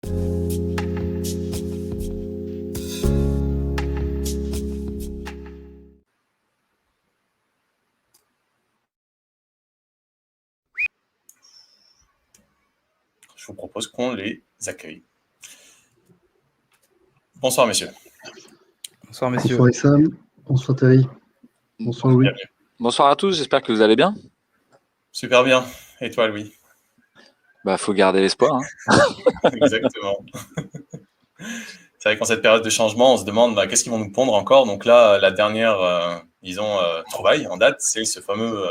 Je vous propose qu'on les accueille. Bonsoir, messieurs. Bonsoir, messieurs. Bonsoir, Issam. Bonsoir, Thierry. Bonsoir, Louis. Bienvenue. Bonsoir à tous, j'espère que vous allez bien. Super bien. Et toi, Louis? Faut garder l'espoir. Hein. Exactement. C'est vrai qu'en cette période de changement, on se demande qu'est-ce qu'ils vont nous pondre encore. Donc là, la dernière, trouvaille en date, c'est ce fameux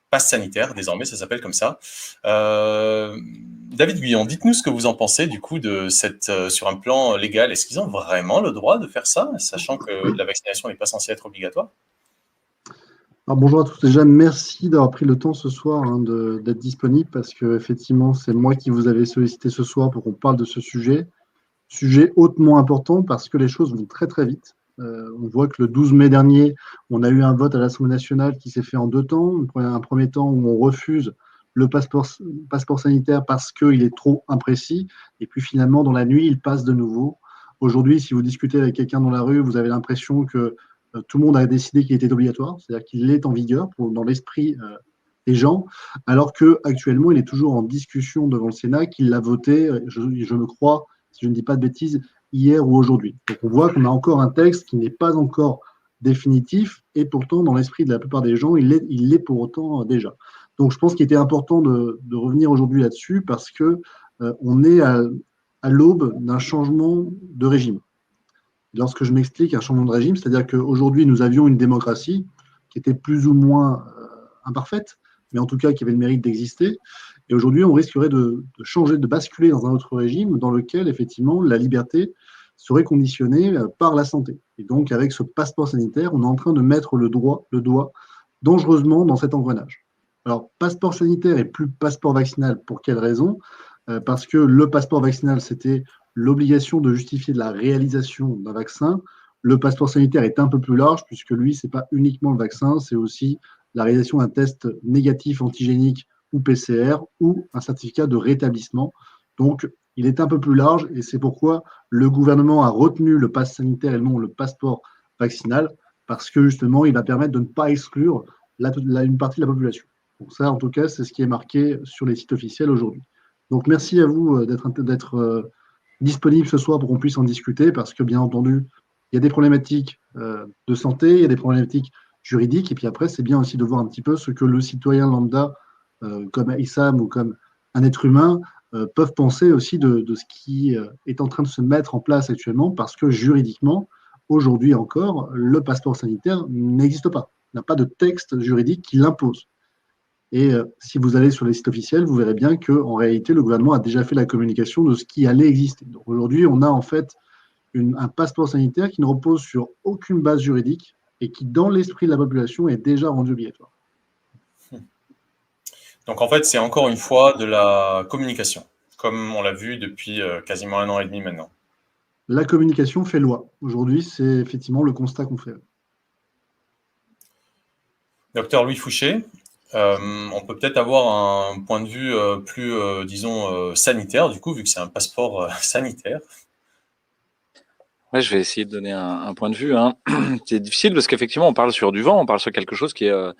pass sanitaire. Désormais, ça s'appelle comme ça. David Guyon, dites-nous ce que vous en pensez du coup de cette, sur un plan légal. Est-ce qu'ils ont vraiment le droit de faire ça, sachant que la vaccination n'est pas censée être obligatoire? Alors, bonjour à tous. Déjà, merci d'avoir pris le temps ce soir d'être disponible parce que effectivement, c'est moi qui vous avais sollicité ce soir pour qu'on parle de ce sujet. Sujet hautement important parce que les choses vont très très vite. On voit que le 12 mai dernier, on a eu un vote à l'Assemblée nationale qui s'est fait en 2 temps. Un premier temps où on refuse le passeport sanitaire parce qu'il est trop imprécis. Et puis finalement, dans la nuit, il passe de nouveau. Aujourd'hui, si vous discutez avec quelqu'un dans la rue, vous avez l'impression que tout le monde a décidé qu'il était obligatoire, c'est-à-dire qu'il est en vigueur dans l'esprit des gens, alors qu'actuellement, il est toujours en discussion devant le Sénat, qu'il l'a voté, je me crois, si je ne dis pas de bêtises, hier ou aujourd'hui. Donc on voit qu'on a encore un texte qui n'est pas encore définitif, et pourtant, dans l'esprit de la plupart des gens, il l'est pour autant déjà. Donc je pense qu'il était important de revenir aujourd'hui là-dessus, parce que on est à l'aube d'un changement de régime. Lorsque je m'explique un changement de régime, c'est-à-dire qu'aujourd'hui, nous avions une démocratie qui était plus ou moins imparfaite, mais en tout cas qui avait le mérite d'exister. Et aujourd'hui, on risquerait de changer, de basculer dans un autre régime dans lequel, effectivement, la liberté serait conditionnée par la santé. Et donc, avec ce passeport sanitaire, on est en train de mettre le doigt dangereusement dans cet engrenage. Alors, passeport sanitaire et plus passeport vaccinal, pour quelle raison? Parce que le passeport vaccinal, c'était l'obligation de justifier de la réalisation d'un vaccin. Le passeport sanitaire est un peu plus large, puisque lui, ce n'est pas uniquement le vaccin, c'est aussi la réalisation d'un test négatif antigénique ou PCR ou un certificat de rétablissement. Donc, il est un peu plus large et c'est pourquoi le gouvernement a retenu le pass sanitaire et non le passeport vaccinal, parce que justement, il va permettre de ne pas exclure une partie de la population. Donc ça, en tout cas, c'est ce qui est marqué sur les sites officiels aujourd'hui. Donc, merci à vous d'être disponible ce soir pour qu'on puisse en discuter, parce que, bien entendu, il y a des problématiques de santé, il y a des problématiques juridiques, et puis après, c'est bien aussi de voir un petit peu ce que le citoyen lambda, comme Issam ou comme un être humain, peuvent penser aussi de ce qui est en train de se mettre en place actuellement, parce que juridiquement, aujourd'hui encore, le passeport sanitaire n'existe pas. Il n'a pas de texte juridique qui l'impose. Et si vous allez sur les sites officiels, vous verrez bien qu'en réalité, le gouvernement a déjà fait la communication de ce qui allait exister. Donc aujourd'hui, on a en fait un passeport sanitaire qui ne repose sur aucune base juridique et qui, dans l'esprit de la population, est déjà rendu obligatoire. Donc en fait, c'est encore une fois de la communication, comme on l'a vu depuis quasiment 1 an et demi maintenant. La communication fait loi. Aujourd'hui, c'est effectivement le constat qu'on fait. Docteur Louis Fouché, on peut peut-être avoir un point de vue plus, sanitaire, du coup, vu que c'est un passeport sanitaire. Ouais, je vais essayer de donner un point de vue. Hein. C'est difficile parce qu'effectivement, on parle sur du vent, on parle sur quelque chose qui est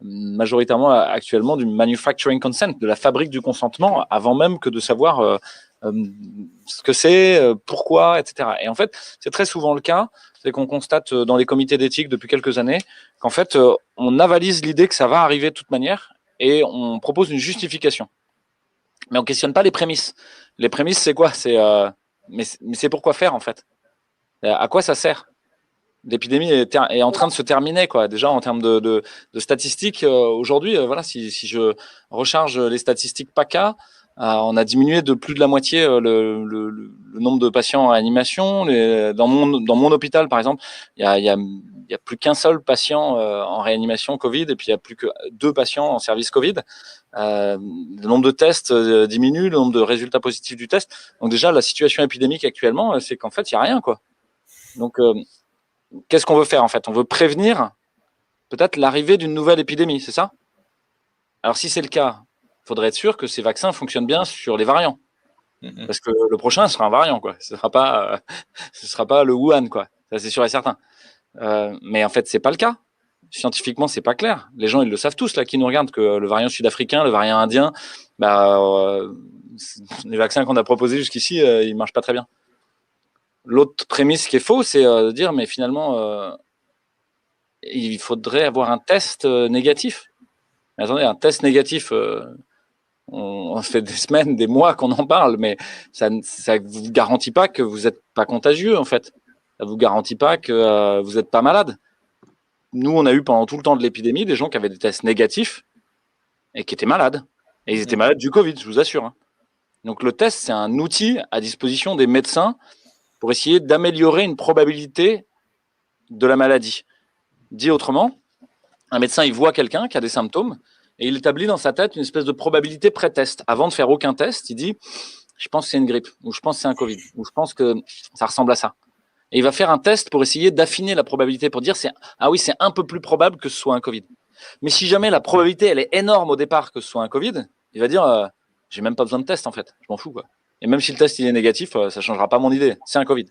majoritairement actuellement du manufacturing consent, de la fabrique du consentement, avant même que de savoir ce que c'est, pourquoi, etc. Et en fait, c'est très souvent le cas, c'est qu'on constate dans les comités d'éthique depuis quelques années qu'en fait, on avalise l'idée que ça va arriver de toute manière et on propose une justification. Mais on questionne pas les prémices. Les prémices, c'est quoi? Mais c'est pourquoi faire en fait? À quoi ça sert? L'épidémie est en train de se terminer, quoi. Déjà en termes de statistiques, aujourd'hui, voilà, si je recharge les statistiques PACA, on a diminué de plus de la moitié le nombre de patients en réanimation. Dans mon hôpital, par exemple, il y a plus qu'un seul patient en réanimation Covid, et puis il y a plus que 2 patients en service Covid. Le nombre de tests diminue, le nombre de résultats positifs du test. Donc déjà, la situation épidémique actuellement, c'est qu'en fait, il n'y a rien, quoi. Donc qu'est-ce qu'on veut faire en fait? On veut prévenir peut-être l'arrivée d'une nouvelle épidémie, c'est ça? Alors si c'est le cas, il faudrait être sûr que ces vaccins fonctionnent bien sur les variants. Parce que le prochain sera un variant, quoi. Ce sera pas le Wuhan, quoi. Ça, c'est sûr et certain. Mais en fait, c'est pas le cas. Scientifiquement, c'est pas clair. Les gens, ils le savent tous, là, qui nous regardent, que le variant sud-africain, le variant indien, les vaccins qu'on a proposés jusqu'ici, ils marchent pas très bien. L'autre prémisse qui est faux, c'est de dire, mais finalement, il faudrait avoir un test négatif. Mais attendez, un test négatif, on fait des semaines, des mois qu'on en parle, mais ça ne vous garantit pas que vous n'êtes pas contagieux, en fait. Ça ne vous garantit pas que vous n'êtes pas malade. Nous, on a eu pendant tout le temps de l'épidémie des gens qui avaient des tests négatifs et qui étaient malades. Et ils étaient malades du Covid, je vous assure. Hein. Donc le test, c'est un outil à disposition des médecins pour essayer d'améliorer une probabilité de la maladie. Dit autrement, un médecin, il voit quelqu'un qui a des symptômes et il établit dans sa tête une espèce de probabilité pré-test. Avant de faire aucun test, il dit « je pense que c'est une grippe » ou « je pense que c'est un Covid » ou « je pense que ça ressemble à ça ». Et il va faire un test pour essayer d'affiner la probabilité, pour dire « ah oui, c'est un peu plus probable que ce soit un Covid ». Mais si jamais la probabilité, elle est énorme au départ que ce soit un Covid, il va dire « j'ai même pas besoin de test en fait, je m'en fous quoi ». Et même si le test il est négatif, ça changera pas mon idée, c'est un Covid.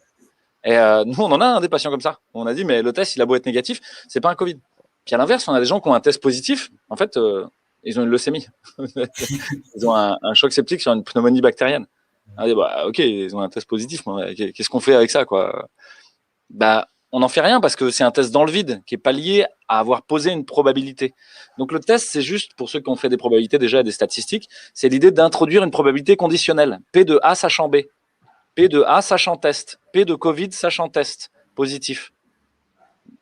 Et nous, on en a des patients comme ça. On a dit, mais le test, il a beau être négatif, c'est pas un Covid. Puis à l'inverse, on a des gens qui ont un test positif. En fait, ils ont une leucémie. Ils ont un choc septique sur une pneumonie bactérienne. On dit, ok, ils ont un test positif. Mais qu'est-ce qu'on fait avec ça, quoi ? On n'en fait rien parce que c'est un test dans le vide qui n'est pas lié à avoir posé une probabilité. Donc le test, c'est juste, pour ceux qui ont fait des probabilités déjà et des statistiques, c'est l'idée d'introduire une probabilité conditionnelle. P de A sachant B. P de A sachant test. P de Covid sachant test positif.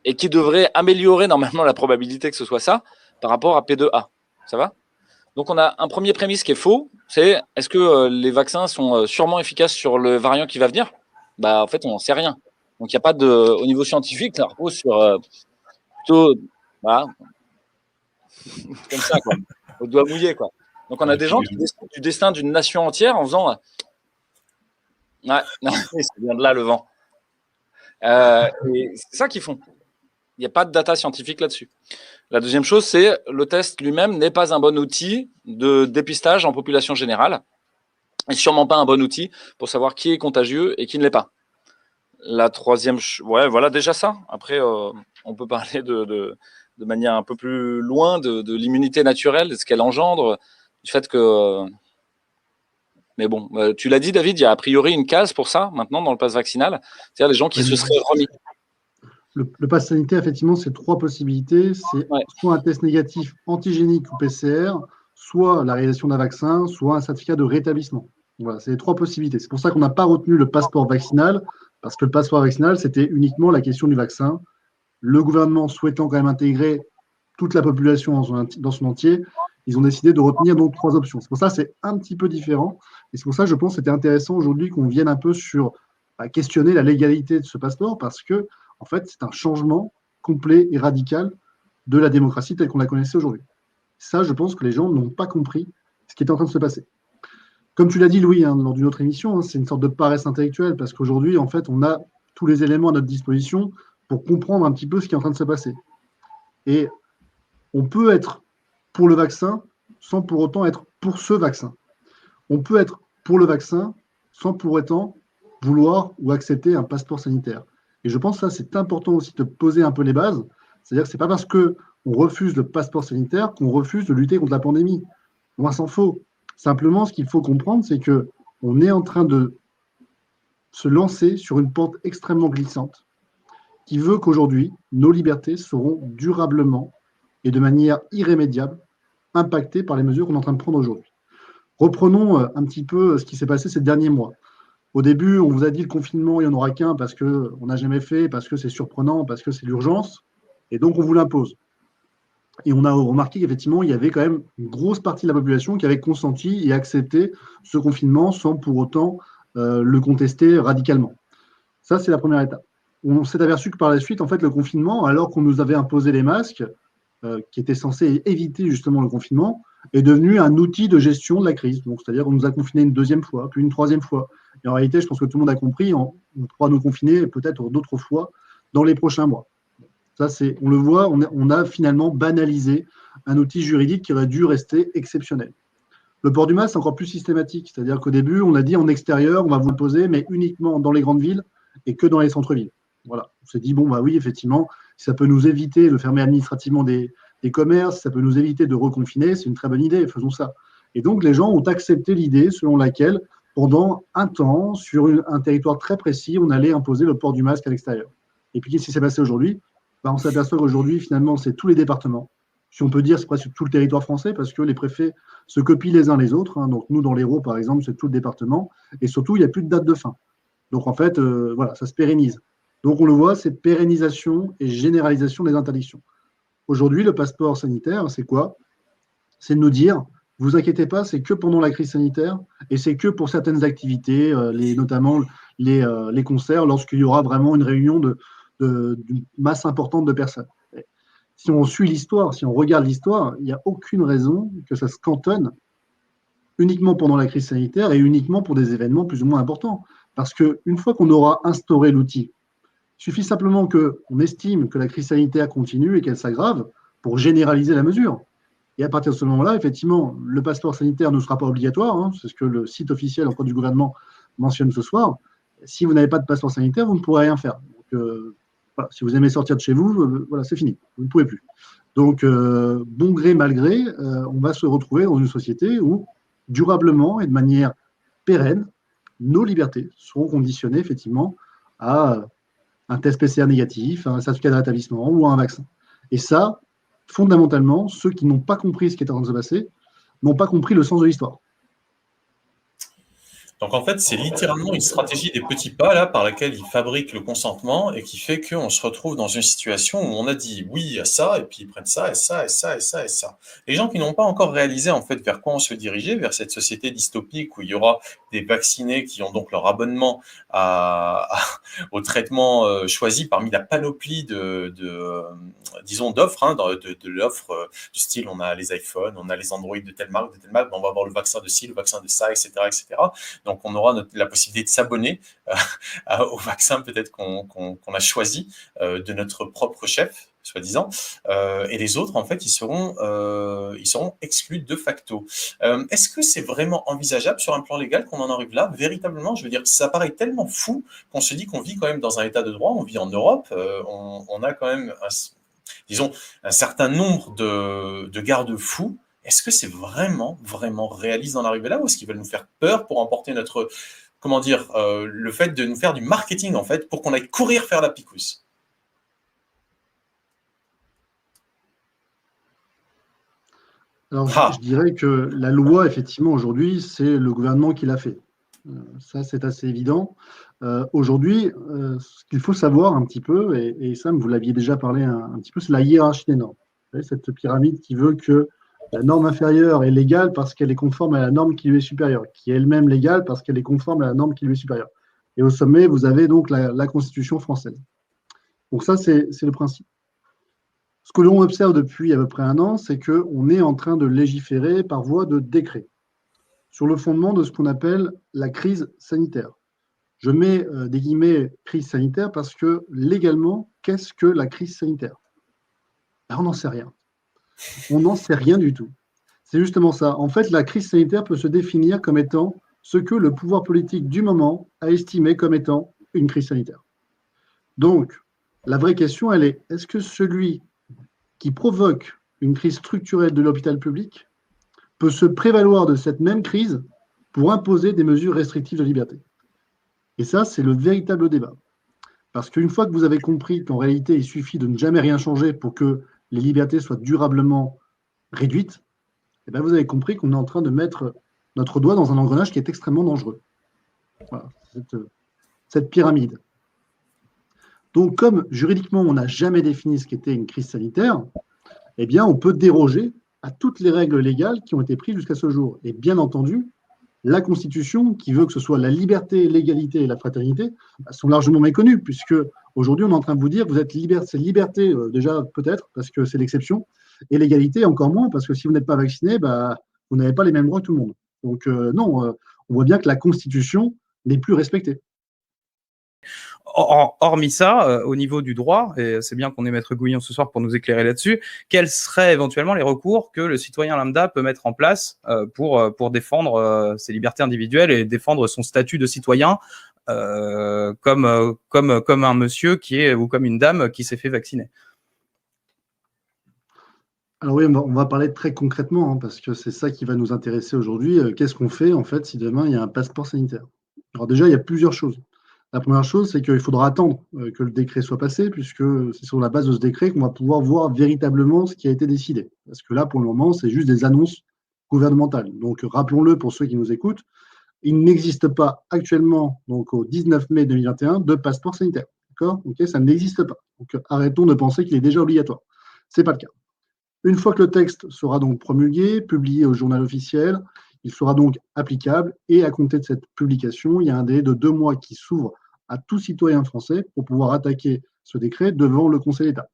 Et qui devrait améliorer normalement la probabilité que ce soit ça par rapport à P de A. Ça va ? Donc on a un premier prémisse qui est faux, c'est est-ce que les vaccins sont sûrement efficaces sur le variant qui va venir ? En fait, on n'en sait rien. Donc il n'y a pas de, au niveau scientifique, ça repose sur plutôt, voilà, comme ça quoi, au doigt mouillé quoi. Donc on a des gens qui décident du destin d'une nation entière en faisant, ouais, non, ça vient de là le vent. Et c'est ça qu'ils font. Il n'y a pas de data scientifique là-dessus. La deuxième chose, c'est le test lui-même n'est pas un bon outil de dépistage en population générale, et sûrement pas un bon outil pour savoir qui est contagieux et qui ne l'est pas. La troisième, voilà déjà ça. Après, on peut parler de manière un peu plus loin de l'immunité naturelle, de ce qu'elle engendre, du fait que. Mais bon, tu l'as dit, David, il y a a priori une case pour ça maintenant dans le pass vaccinal, c'est-à-dire les gens qui se seraient remis. Le pass sanitaire, effectivement, c'est 3 possibilités. C'est soit un test négatif antigénique ou PCR, soit la réalisation d'un vaccin, soit un certificat de rétablissement. Voilà, c'est les 3 possibilités. C'est pour ça qu'on n'a pas retenu le passeport vaccinal, parce que le passeport vaccinal, c'était uniquement la question du vaccin. Le gouvernement souhaitant quand même intégrer toute la population dans son entier, ils ont décidé de retenir donc 3 options. C'est pour ça que c'est un petit peu différent. Et c'est pour ça que je pense que c'était intéressant aujourd'hui qu'on vienne un peu sur questionner la légalité de ce passeport, parce que en fait, c'est un changement complet et radical de la démocratie telle qu'on la connaissait aujourd'hui. Ça, je pense que les gens n'ont pas compris ce qui était en train de se passer. Comme tu l'as dit, Louis, lors d'une autre émission, c'est une sorte de paresse intellectuelle parce qu'aujourd'hui, en fait, on a tous les éléments à notre disposition pour comprendre un petit peu ce qui est en train de se passer. Et on peut être pour le vaccin sans pour autant être pour ce vaccin. On peut être pour le vaccin sans pour autant vouloir ou accepter un passeport sanitaire. Et je pense que ça, c'est important aussi de poser un peu les bases. C'est-à-dire que ce n'est pas parce qu'on refuse le passeport sanitaire qu'on refuse de lutter contre la pandémie. Loin s'en faut. Simplement, ce qu'il faut comprendre, c'est qu'on est en train de se lancer sur une pente extrêmement glissante qui veut qu'aujourd'hui, nos libertés seront durablement et de manière irrémédiable impactées par les mesures qu'on est en train de prendre aujourd'hui. Reprenons un petit peu ce qui s'est passé ces derniers mois. Au début, on vous a dit le confinement, il n'y en aura qu'un parce qu'on n'a jamais fait, parce que c'est surprenant, parce que c'est l'urgence, et donc on vous l'impose. Et on a remarqué qu'effectivement, il y avait quand même une grosse partie de la population qui avait consenti et accepté ce confinement sans pour autant le contester radicalement. Ça, c'est la première étape. On s'est aperçu que par la suite, en fait, le confinement, alors qu'on nous avait imposé les masques, qui étaient censés éviter justement le confinement, est devenu un outil de gestion de la crise. Donc, c'est-à-dire qu'on nous a confinés une deuxième fois, puis une troisième fois. Et en réalité, je pense que tout le monde a compris, on pourra nous confiner peut-être d'autres fois dans les prochains mois. Ça, on le voit, on a finalement banalisé un outil juridique qui aurait dû rester exceptionnel. Le port du masque, c'est encore plus systématique. C'est-à-dire qu'au début, on a dit en extérieur, on va vous le poser, mais uniquement dans les grandes villes et que dans les centres-villes. Voilà. On s'est dit, bon, bah oui, effectivement, ça peut nous éviter de fermer administrativement des commerces, ça peut nous éviter de reconfiner, c'est une très bonne idée, faisons ça. Et donc, les gens ont accepté l'idée selon laquelle, pendant un temps, sur un territoire très précis, on allait imposer le port du masque à l'extérieur. Et puis, qu'est-ce qui s'est passé aujourd'hui? On s'aperçoit qu'aujourd'hui, finalement, c'est tous les départements. Si on peut dire, c'est presque tout le territoire français, parce que les préfets se copient les uns les autres. Donc, nous, dans l'Hérault, par exemple, c'est tout le département. Et surtout, il n'y a plus de date de fin. Donc, en fait, voilà, ça se pérennise. Donc, on le voit, c'est pérennisation et généralisation des interdictions. Aujourd'hui, le passeport sanitaire, c'est quoi? C'est de nous dire, vous inquiétez pas, c'est que pendant la crise sanitaire et c'est que pour certaines activités, notamment les concerts, lorsqu'il y aura vraiment une réunion d'une masse importante de personnes. Si on suit l'histoire, si on regarde l'histoire, il n'y a aucune raison que ça se cantonne uniquement pendant la crise sanitaire et uniquement pour des événements plus ou moins importants. Parce qu'une fois qu'on aura instauré l'outil, il suffit simplement qu'on estime que la crise sanitaire continue et qu'elle s'aggrave pour généraliser la mesure. Et à partir de ce moment-là, effectivement, le passeport sanitaire ne sera pas obligatoire. Hein, c'est ce que le site officiel encore du gouvernement mentionne ce soir. Si vous n'avez pas de passeport sanitaire, vous ne pourrez rien faire. Donc, voilà, si vous aimez sortir de chez vous, voilà, c'est fini. Vous ne pouvez plus. Donc, bon gré, mal gré, on va se retrouver dans une société où, durablement et de manière pérenne, nos libertés seront conditionnées effectivement à un test PCR négatif, un certificat de rétablissement ou à un vaccin. Et ça, fondamentalement, ceux qui n'ont pas compris ce qui est en train de se passer n'ont pas compris le sens de l'histoire. Donc en fait, c'est littéralement une stratégie des petits pas là par laquelle ils fabriquent le consentement et qui fait qu'on se retrouve dans une situation où on a dit oui à ça et puis ils prennent ça et ça et ça et ça et ça. Les gens qui n'ont pas encore réalisé en fait vers quoi on se dirigeait, vers cette société dystopique où il y aura des vaccinés qui ont donc leur abonnement au traitement choisi parmi la panoplie disons d'offres, hein, de l'offre du style on a les iPhones, on a les Android de telle marque, on va avoir le vaccin de ci, le vaccin de ça, etc., etc. Donc, on aura la possibilité de s'abonner au vaccin peut-être qu'on a choisi de notre propre chef, soi-disant. Et les autres, en fait, ils seront exclus de facto. Est-ce que c'est vraiment envisageable sur un plan légal qu'on en arrive là? Véritablement, je veux dire, ça paraît tellement fou qu'on se dit qu'on vit quand même dans un état de droit, on vit en Europe, on a quand même, disons, un certain nombre de garde-fous. Est-ce que c'est vraiment, vraiment réaliste d'en arriver là ou est-ce qu'ils veulent nous faire peur pour emporter notre, comment dire, le fait de nous faire du marketing en fait pour qu'on aille courir faire la picousse? Alors, je dirais que la loi, effectivement, aujourd'hui, c'est le gouvernement qui l'a fait. Ça, c'est assez évident. Aujourd'hui, ce qu'il faut savoir un petit peu, et Sam, vous l'aviez déjà parlé un petit peu, c'est la hiérarchie des normes. Vous savez, cette pyramide qui veut que la norme inférieure est légale parce qu'elle est conforme à la norme qui lui est supérieure, qui est elle-même légale parce qu'elle est conforme à la norme qui lui est supérieure. Et au sommet, vous avez donc la Constitution française. Donc ça, c'est le principe. Ce que l'on observe depuis à peu près un an, c'est qu'on est en train de légiférer par voie de décret, sur le fondement de ce qu'on appelle la crise sanitaire. Je mets des guillemets crise sanitaire parce que légalement, qu'est-ce que la crise sanitaire? On n'en sait rien. On n'en sait rien du tout. C'est justement ça. En fait, la crise sanitaire peut se définir comme étant ce que le pouvoir politique du moment a estimé comme étant une crise sanitaire. Donc, la vraie question, elle est, est-ce que celui qui provoque une crise structurelle de l'hôpital public peut se prévaloir de cette même crise pour imposer des mesures restrictives de liberté? Et ça, c'est le véritable débat. Parce qu'une fois que vous avez compris qu'en réalité, il suffit de ne jamais rien changer pour que les libertés soient durablement réduites, eh bien vous avez compris qu'on est en train de mettre notre doigt dans un engrenage qui est extrêmement dangereux. Voilà, cette pyramide. Donc, comme juridiquement, on n'a jamais défini ce qu'était une crise sanitaire, eh bien, on peut déroger à toutes les règles légales qui ont été prises jusqu'à ce jour. Et bien entendu, la Constitution, qui veut que ce soit la liberté, l'égalité et la fraternité, sont largement méconnues, puisque aujourd'hui, on est en train de vous dire que vous êtes c'est liberté, déjà peut-être, parce que c'est l'exception, et l'égalité encore moins, parce que si vous n'êtes pas vacciné, vous n'avez pas les mêmes droits que tout le monde. Donc non, on voit bien que la Constitution n'est plus respectée. hormis ça, au niveau du droit, et c'est bien qu'on ait Maître Gouillon ce soir pour nous éclairer là-dessus, quels seraient éventuellement les recours que le citoyen lambda peut mettre en place pour défendre ses libertés individuelles et défendre son statut de citoyen comme un monsieur ou comme une dame qui s'est fait vacciner? Alors oui, on va parler très concrètement, parce que c'est ça qui va nous intéresser aujourd'hui. Qu'est-ce qu'on fait, en fait, si demain, il y a un passeport sanitaire? Alors déjà, il y a plusieurs choses. La première chose, c'est qu'il faudra attendre que le décret soit passé, puisque c'est sur la base de ce décret qu'on va pouvoir voir véritablement ce qui a été décidé. Parce que là, pour le moment, c'est juste des annonces gouvernementales. Donc, rappelons-le pour ceux qui nous écoutent, il n'existe pas actuellement, donc au 19 mai 2021, de passeport sanitaire. D'accord? Ok, ça n'existe pas. Donc, arrêtons de penser qu'il est déjà obligatoire. Ce n'est pas le cas. Une fois que le texte sera donc promulgué, publié au journal officiel, il sera donc applicable et à compter de cette publication, il y a un délai de 2 mois qui s'ouvre à tout citoyen français pour pouvoir attaquer ce décret devant le Conseil d'État.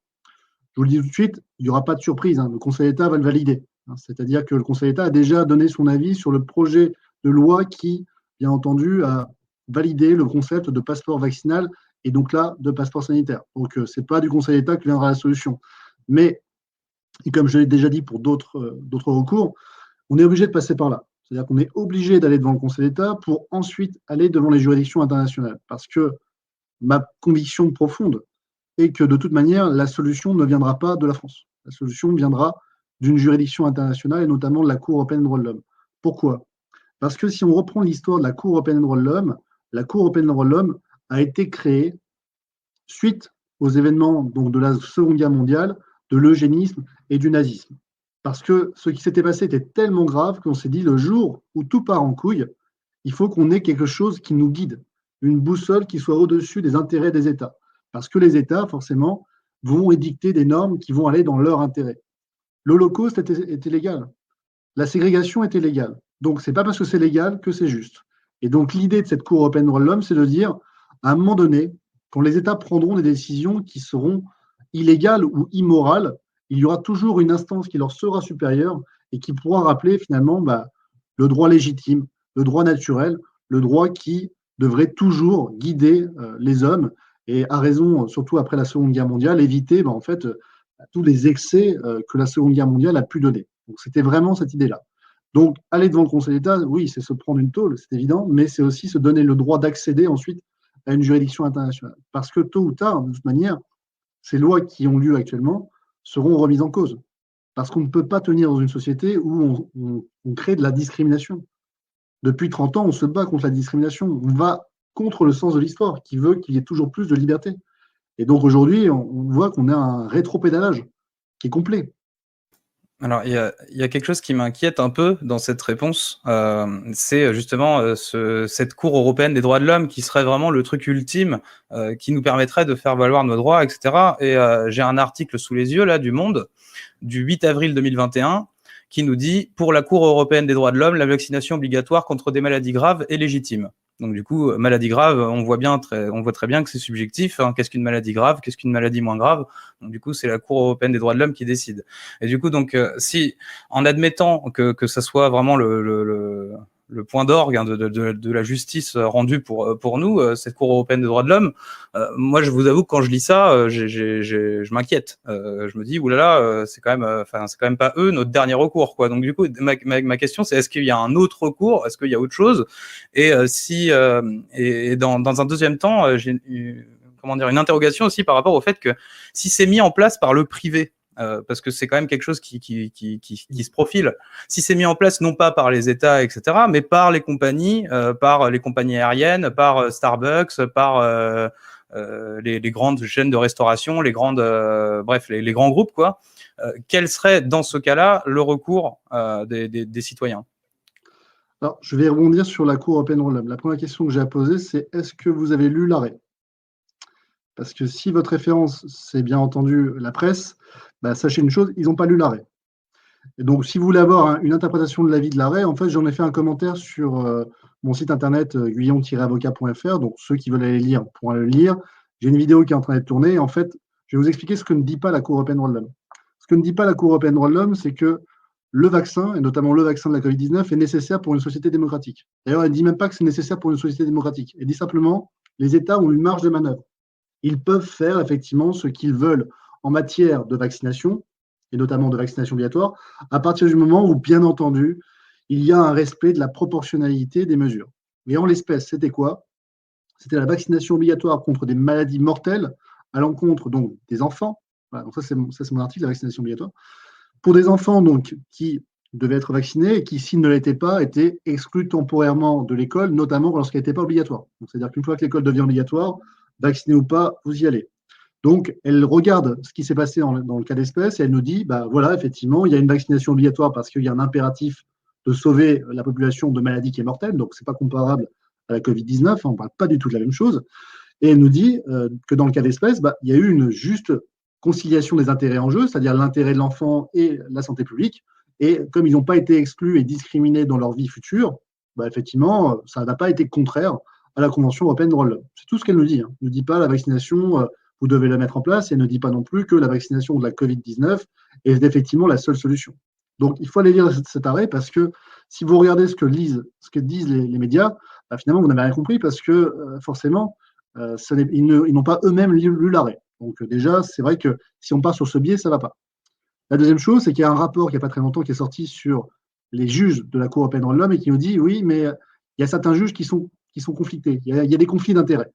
Je vous le dis tout de suite, il n'y aura pas de surprise, le Conseil d'État va le valider. C'est-à-dire que le Conseil d'État a déjà donné son avis sur le projet de loi qui, bien entendu, a validé le concept de passeport vaccinal et donc là, de passeport sanitaire. Donc, ce n'est pas du Conseil d'État que viendra la solution. Mais et comme je l'ai déjà dit pour d'autres recours, on est obligé de passer par là. C'est-à-dire qu'on est obligé d'aller devant le Conseil d'État pour ensuite aller devant les juridictions internationales. Parce que ma conviction profonde est que de toute manière, la solution ne viendra pas de la France. La solution viendra d'une juridiction internationale et notamment de la Cour européenne des droits de l'homme. Pourquoi? Parce que si on reprend l'histoire de la Cour européenne des droits de l'homme, la Cour européenne des droits de l'homme a été créée suite aux événements donc, de la Seconde Guerre mondiale, de l'eugénisme et du nazisme. Parce que ce qui s'était passé était tellement grave qu'on s'est dit, le jour où tout part en couille, il faut qu'on ait quelque chose qui nous guide, une boussole qui soit au-dessus des intérêts des États. Parce que les États, forcément, vont édicter des normes qui vont aller dans leur intérêt. L'Holocauste était légal. La ségrégation était légale. Donc, ce n'est pas parce que c'est légal que c'est juste. Et donc, l'idée de cette Cour européenne des droits de l'homme, c'est de dire, à un moment donné, quand les États prendront des décisions qui seront illégales ou immorales, il y aura toujours une instance qui leur sera supérieure et qui pourra rappeler finalement le droit légitime, le droit naturel, le droit qui devrait toujours guider les hommes et à raison, surtout après la Seconde Guerre mondiale, éviter en fait tous les excès que la Seconde Guerre mondiale a pu donner. Donc c'était vraiment cette idée-là. Donc aller devant le Conseil d'État, oui, c'est se prendre une tôle, c'est évident, mais c'est aussi se donner le droit d'accéder ensuite à une juridiction internationale. Parce que tôt ou tard, de toute manière, ces lois qui ont lieu actuellement seront remises en cause. Parce qu'on ne peut pas tenir dans une société où on crée de la discrimination. Depuis 30 ans, on se bat contre la discrimination. On va contre le sens de l'histoire qui veut qu'il y ait toujours plus de liberté. Et donc aujourd'hui, on voit qu'on a un rétropédalage qui est complet. Alors, il y a quelque chose qui m'inquiète un peu dans cette réponse, c'est justement cette Cour européenne des droits de l'homme qui serait vraiment le truc ultime qui nous permettrait de faire valoir nos droits, etc. Et j'ai un article sous les yeux là du Monde du 8 avril 2021 qui nous dit « Pour la Cour européenne des droits de l'homme, la vaccination obligatoire contre des maladies graves est légitime ». Donc du coup, maladie grave, on voit très bien que c'est subjectif. Qu'est-ce qu'une maladie grave? Qu'est-ce qu'une maladie moins grave? Donc du coup, c'est la Cour européenne des droits de l'homme qui décide. Et du coup, donc, si en admettant que ça soit vraiment le point d'orgue de la justice rendue pour nous, cette Cour européenne des droits de l'homme, moi, je vous avoue que quand je lis ça, je m'inquiète. Je me dis, oulala, c'est quand même pas eux notre dernier recours, quoi. Donc du coup, ma question, c'est est-ce qu'il y a un autre recours? Est-ce qu'il y a autre chose? Et dans un deuxième temps, j'ai une interrogation aussi par rapport au fait que si c'est mis en place par le privé, parce que c'est quand même quelque chose qui se profile. Si c'est mis en place non pas par les États, etc., mais par les compagnies aériennes, par Starbucks, par les grandes chaînes de restauration, les grands groupes, quoi. Quel serait dans ce cas-là le recours des citoyens? Alors, je vais rebondir sur la Cour européenne des droits de l'homme. La première question que j'ai à poser, c'est est-ce que vous avez lu l'arrêt? Parce que si votre référence, c'est bien entendu la presse, sachez une chose, ils n'ont pas lu l'arrêt. Et donc, si vous voulez avoir une interprétation de l'avis de l'arrêt, en fait, j'en ai fait un commentaire sur mon site internet guillon-avocat.fr. Donc, ceux qui veulent aller lire pourront le lire. J'ai une vidéo qui est en train d'être tournée. En fait, je vais vous expliquer ce que ne dit pas la Cour européenne des droits de l'homme. Ce que ne dit pas la Cour européenne des droits de l'homme, c'est que le vaccin, et notamment le vaccin de la Covid-19, est nécessaire pour une société démocratique. D'ailleurs, elle ne dit même pas que c'est nécessaire pour une société démocratique. Elle dit simplement les États ont une marge de manœuvre. Ils peuvent faire effectivement ce qu'ils veulent en matière de vaccination, et notamment de vaccination obligatoire, à partir du moment où, bien entendu, il y a un respect de la proportionnalité des mesures. Et en l'espèce, c'était quoi? C'était la vaccination obligatoire contre des maladies mortelles à l'encontre donc des enfants. Voilà, donc ça, c'est mon article, la vaccination obligatoire. Pour des enfants donc, qui devaient être vaccinés et qui, s'ils ne l'étaient pas, étaient exclus temporairement de l'école, notamment lorsqu'elle n'était pas obligatoire. C'est-à-dire qu'une fois que l'école devient obligatoire, vacciné ou pas, vous y allez. Donc, elle regarde ce qui s'est passé dans le cas d'espèce et elle nous dit, bah voilà, effectivement, il y a une vaccination obligatoire parce qu'il y a un impératif de sauver la population de maladies qui est mortelle, donc ce n'est pas comparable à la Covid-19, on ne parle pas du tout de la même chose. Et elle nous dit que dans le cas d'espèce, bah, il y a eu une juste conciliation des intérêts en jeu, c'est-à-dire l'intérêt de l'enfant et la santé publique. Et comme ils n'ont pas été exclus et discriminés dans leur vie future, bah, effectivement, ça n'a pas été contraire à la Convention européenne des droits de l'homme. C'est tout ce qu'elle nous dit. Hein. Elle ne dit pas la vaccination, vous devez la mettre en place, et elle ne dit pas non plus que la vaccination de la Covid-19 est effectivement la seule solution. Donc, il faut aller lire cet arrêt parce que si vous regardez ce que disent les médias, bah, finalement, vous n'avez rien compris parce que forcément, ils n'ont pas eux-mêmes lu l'arrêt. Donc déjà, c'est vrai que si on part sur ce biais, ça ne va pas. La deuxième chose, c'est qu'il y a un rapport qui n'y a pas très longtemps qui est sorti sur les juges de la Cour européenne des droits de l'homme et qui nous dit, oui, mais il y a certains juges qui sont conflictés. Il y a des conflits d'intérêts.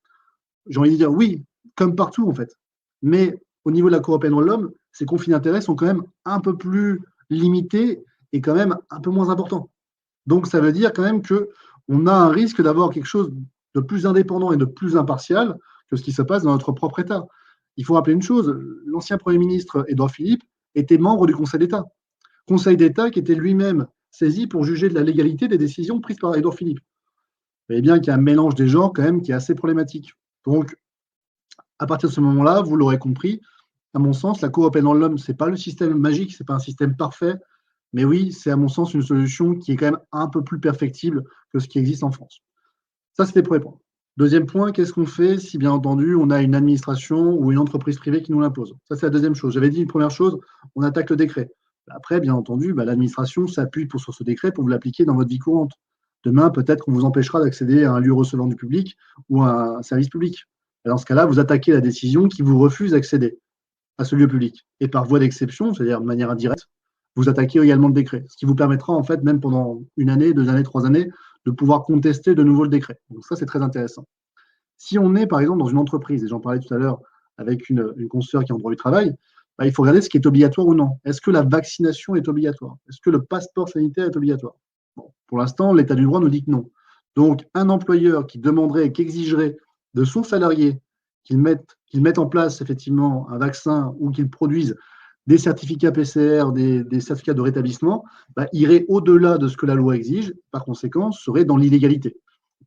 J'ai envie de dire, oui, comme partout en fait. Mais au niveau de la Cour européenne des droits de l'homme, ces conflits d'intérêts sont quand même un peu plus limités et quand même un peu moins importants. Donc ça veut dire quand même qu'on a un risque d'avoir quelque chose de plus indépendant et de plus impartial que ce qui se passe dans notre propre État. Il faut rappeler une chose, l'ancien Premier ministre Édouard Philippe était membre du Conseil d'État. Conseil d'État qui était lui-même saisi pour juger de la légalité des décisions prises par Édouard Philippe. Vous voyez bien qu'il y a un mélange des genres quand même qui est assez problématique. Donc, à partir de ce moment-là, vous l'aurez compris, à mon sens, la Cour européenne des droits de l'homme, ce n'est pas le système magique, ce n'est pas un système parfait, mais oui, c'est à mon sens une solution qui est quand même un peu plus perfectible que ce qui existe en France. Ça, c'était le premier point. Deuxième point, qu'est-ce qu'on fait si, bien entendu, on a une administration ou une entreprise privée qui nous l'impose? Ça, c'est la deuxième chose. J'avais dit une première chose, on attaque le décret. Après, bien entendu, l'administration s'appuie sur ce décret pour vous l'appliquer dans votre vie courante. Demain, peut-être qu'on vous empêchera d'accéder à un lieu recevant du public ou à un service public. Et dans ce cas-là, vous attaquez la décision qui vous refuse d'accéder à ce lieu public. Et par voie d'exception, c'est-à-dire de manière indirecte, vous attaquez également le décret. Ce qui vous permettra, en fait, même pendant 1 année, 2 années, 3 années, de pouvoir contester de nouveau le décret. Donc ça, c'est très intéressant. Si on est, par exemple, dans une entreprise, et j'en parlais tout à l'heure avec une consoeur qui est en droit du travail, il faut regarder ce qui est obligatoire ou non. Est-ce que la vaccination est obligatoire? Est-ce que le passeport sanitaire est obligatoire? Bon, pour l'instant, l'état du droit nous dit que non. Donc, un employeur qui demanderait et qui exigerait de son salarié qu'il mette en place effectivement un vaccin ou qu'il produise des certificats PCR, des certificats de rétablissement, irait au-delà de ce que la loi exige, par conséquent, serait dans l'illégalité.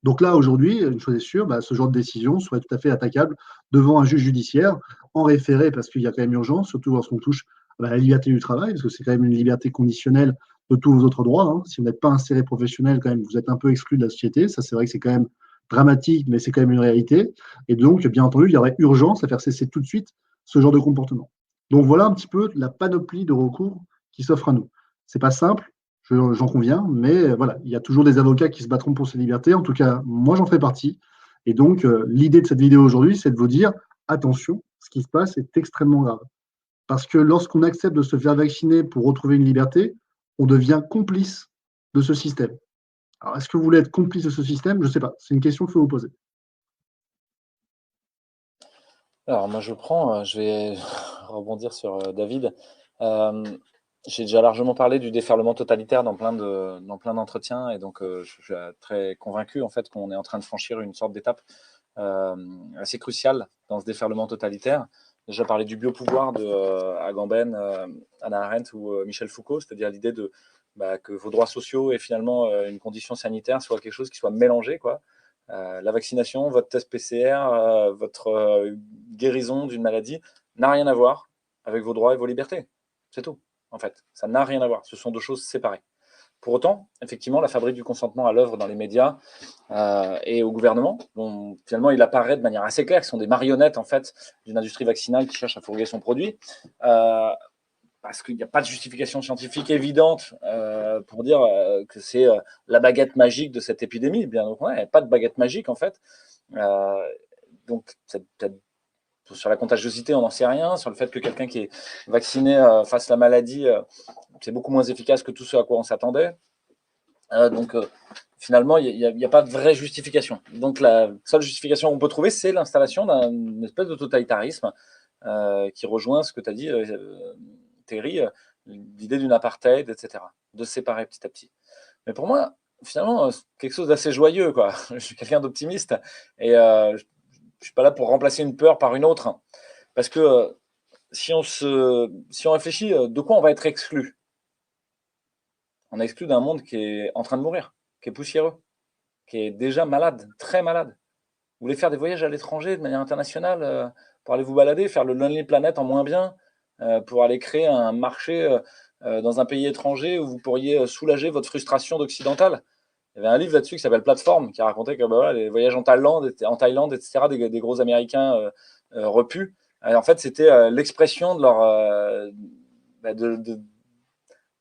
Donc là, aujourd'hui, une chose est sûre, ce genre de décision serait tout à fait attaquable devant un juge judiciaire, en référé, parce qu'il y a quand même urgence, surtout lorsqu'on touche à la liberté du travail, parce que c'est quand même une liberté conditionnelle de tous vos autres droits. Hein. Si vous n'êtes pas inséré professionnel, quand même, vous êtes un peu exclu de la société. Ça, c'est vrai que c'est quand même dramatique, mais c'est quand même une réalité. Et donc, bien entendu, il y aurait urgence à faire cesser tout de suite ce genre de comportement. Donc voilà un petit peu la panoplie de recours qui s'offre à nous. C'est pas simple, j'en conviens, mais voilà, il y a toujours des avocats qui se battront pour ces libertés. En tout cas, moi, j'en fais partie. Et donc, l'idée de cette vidéo aujourd'hui, c'est de vous dire, attention, ce qui se passe est extrêmement grave. Parce que lorsqu'on accepte de se faire vacciner pour retrouver une liberté, on devient complice de ce système. Alors, est-ce que vous voulez être complice de ce système? Je ne sais pas. C'est une question qu'il faut vous poser. Alors, moi, je vais rebondir sur David. J'ai déjà largement parlé du déferlement totalitaire dans plein d'entretiens, et donc je suis très convaincu en fait qu'on est en train de franchir une sorte d'étape assez cruciale dans ce déferlement totalitaire. J'ai déjà parlé du biopouvoir de Agamben, Hannah Arendt ou Michel Foucault, c'est-à-dire l'idée que vos droits sociaux et finalement une condition sanitaire soit quelque chose qui soit mélangé, quoi. La vaccination, votre test PCR, votre guérison d'une maladie n'a rien à voir avec vos droits et vos libertés. C'est tout, en fait. Ça n'a rien à voir. Ce sont deux choses séparées. Pour autant, effectivement, la fabrique du consentement à l'œuvre dans les médias et au gouvernement, dont finalement il apparaît de manière assez claire, qui sont des marionnettes en fait d'une industrie vaccinale qui cherche à fourguer son produit, parce qu'il n'y a pas de justification scientifique évidente pour dire que c'est la baguette magique de cette épidémie. Bien au contraire, il n'y a pas de baguette magique en fait. Donc, peut-être sur la contagiosité, on n'en sait rien. Sur le fait que quelqu'un qui est vacciné fasse la maladie, c'est beaucoup moins efficace que tout ce à quoi on s'attendait. Donc, finalement, il n'y a pas de vraie justification. Donc, la seule justification qu'on peut trouver, c'est l'installation d'une espèce de totalitarisme qui rejoint ce que tu as dit, Terry, l'idée d'une apartheid, etc., de séparer petit à petit. Mais pour moi, finalement, c'est quelque chose d'assez joyeux, quoi. Je suis quelqu'un d'optimiste et je ne suis pas là pour remplacer une peur par une autre. Parce que si on réfléchit, de quoi on va être exclu? On est exclu d'un monde qui est en train de mourir, qui est poussiéreux, qui est déjà malade, très malade. Vous voulez faire des voyages à l'étranger de manière internationale pour aller vous balader, faire le Lonely Planet en moins bien, pour aller créer un marché dans un pays étranger où vous pourriez soulager votre frustration d'occidental. Il y avait un livre là-dessus qui s'appelle Plateforme, qui racontait que voilà, les voyages en Thaïlande, etc., des gros Américains repus. En fait, c'était l'expression de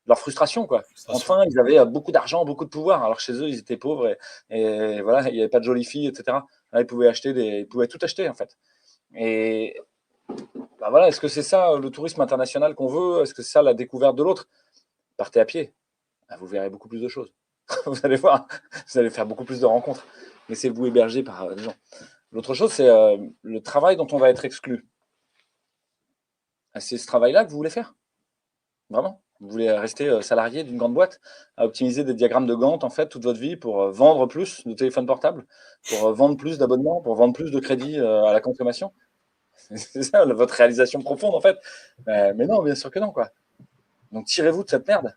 leur frustration, quoi. Enfin, ils avaient beaucoup d'argent, beaucoup de pouvoir, alors que chez eux, ils étaient pauvres et voilà, il n'y avait pas de jolies filles, etc. Là, ils pouvaient tout acheter, en fait. Et bah voilà, est-ce que c'est ça le tourisme international qu'on veut? Est-ce que c'est ça la découverte de l'autre? Partez à pied, vous verrez beaucoup plus de choses. Vous allez voir, vous allez faire beaucoup plus de rencontres. Laissez-vous héberger par des gens. L'autre chose, c'est le travail dont on va être exclu. C'est ce travail-là que vous voulez faire? Vraiment? Vous voulez rester salarié d'une grande boîte, à optimiser des diagrammes de Gantt en fait toute votre vie pour vendre plus de téléphones portables, pour vendre plus d'abonnements, pour vendre plus de crédits à la consommation? C'est ça votre réalisation profonde en fait. Mais non, bien sûr que non, quoi. Donc tirez-vous de cette merde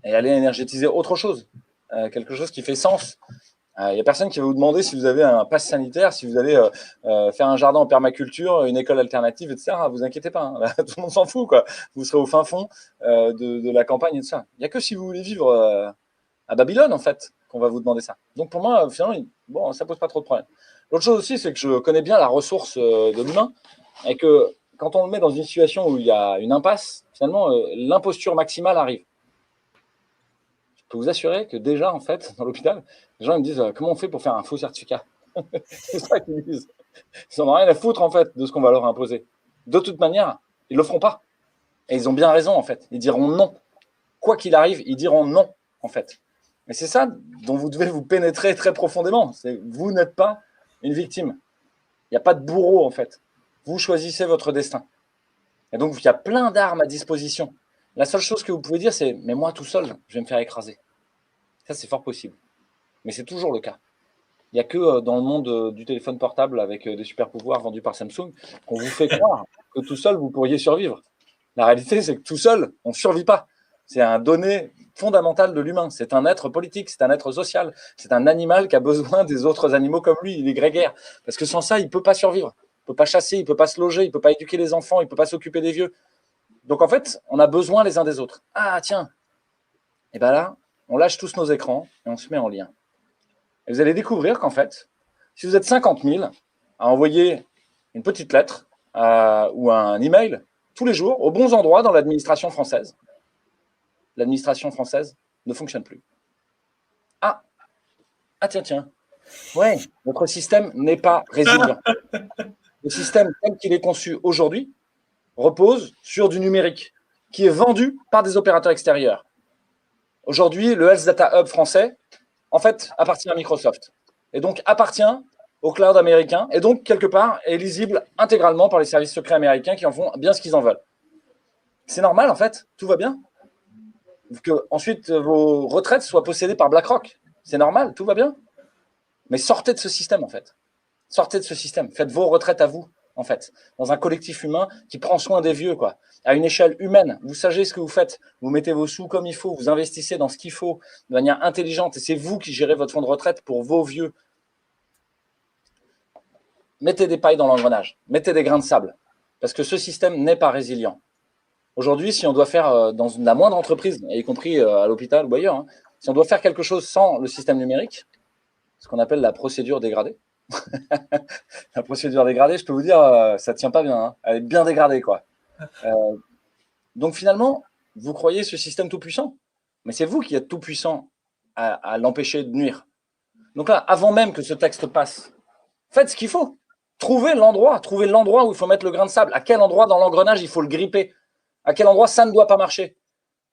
et allez énergétiser autre chose, quelque chose qui fait sens. Il n'y a personne qui va vous demander si vous avez un pass sanitaire, si vous allez faire un jardin en permaculture, une école alternative, etc. Vous inquiétez pas, hein. Là, tout le monde s'en fout, quoi. Vous serez au fin fond de la campagne et tout ça. Il n'y a que si vous voulez vivre à Babylone, en fait, qu'on va vous demander ça. Donc pour moi, finalement, bon, ça pose pas trop de problème. L'autre chose aussi, c'est que je connais bien la ressource de l'humain et que quand on le met dans une situation où il y a une impasse, finalement, l'imposture maximale arrive. Je peux vous assurer que déjà, en fait, dans l'hôpital, les gens ils me disent comment on fait pour faire un faux certificat? C'est ça qu'ils disent. Ils n'en ont rien à foutre, en fait, de ce qu'on va leur imposer. De toute manière, ils ne le feront pas. Et ils ont bien raison, en fait. Ils diront non. Quoi qu'il arrive, ils diront non, en fait. Et c'est ça dont vous devez vous pénétrer très profondément. Vous n'êtes pas une victime. Il n'y a pas de bourreau, en fait. Vous choisissez votre destin. Et donc, il y a plein d'armes à disposition. La seule chose que vous pouvez dire, c'est « mais moi, tout seul, je vais me faire écraser ». Ça, c'est fort possible. Mais c'est toujours le cas. Il n'y a que dans le monde du téléphone portable avec des super pouvoirs vendus par Samsung qu'on vous fait croire que tout seul, vous pourriez survivre. La réalité, c'est que tout seul, on ne survit pas. C'est un donné fondamental de l'humain. C'est un être politique, c'est un être social. C'est un animal qui a besoin des autres animaux comme lui. Il est grégaire. Parce que sans ça, il ne peut pas survivre. Il ne peut pas chasser, il ne peut pas se loger, il ne peut pas éduquer les enfants, il ne peut pas s'occuper des vieux. Donc en fait, on a besoin les uns des autres. Ah tiens, et bien là, on lâche tous nos écrans et on se met en lien. Et vous allez découvrir qu'en fait, si vous êtes 50 000 à envoyer une petite lettre ou un email tous les jours aux bons endroits dans l'administration française ne fonctionne plus. Ah tiens. Ouais, notre système n'est pas résilient. Le système tel qu'il est conçu aujourd'hui repose sur du numérique qui est vendu par des opérateurs extérieurs. Aujourd'hui, le Health Data Hub français, en fait, appartient à Microsoft et donc appartient au cloud américain et donc, quelque part, est lisible intégralement par les services secrets américains qui en font bien ce qu'ils en veulent. C'est normal, en fait, tout va bien. Que ensuite vos retraites soient possédées par BlackRock. C'est normal, tout va bien. Mais sortez de ce système, en fait. Sortez de ce système. Faites vos retraites à vous, en fait, dans un collectif humain qui prend soin des vieux, quoi, à une échelle humaine. Vous savez ce que vous faites, vous mettez vos sous comme il faut, vous investissez dans ce qu'il faut de manière intelligente et c'est vous qui gérez votre fonds de retraite pour vos vieux. Mettez des pailles dans l'engrenage, mettez des grains de sable, parce que ce système n'est pas résilient. Aujourd'hui, si on doit faire dans la moindre entreprise, y compris à l'hôpital ou ailleurs, hein, si on doit faire quelque chose sans le système numérique, ce qu'on appelle la procédure dégradée, la procédure dégradée, je peux vous dire, ça ne tient pas bien. Hein. Elle est bien dégradée, quoi. Donc finalement, vous croyez ce système tout puissant, mais c'est vous qui êtes tout puissant à l'empêcher de nuire. Donc là, avant même que ce texte passe, Faites ce qu'il faut. Trouvez l'endroit où il faut mettre le grain de sable. À quel endroit dans l'engrenage il faut le gripper. À quel endroit ça ne doit pas marcher.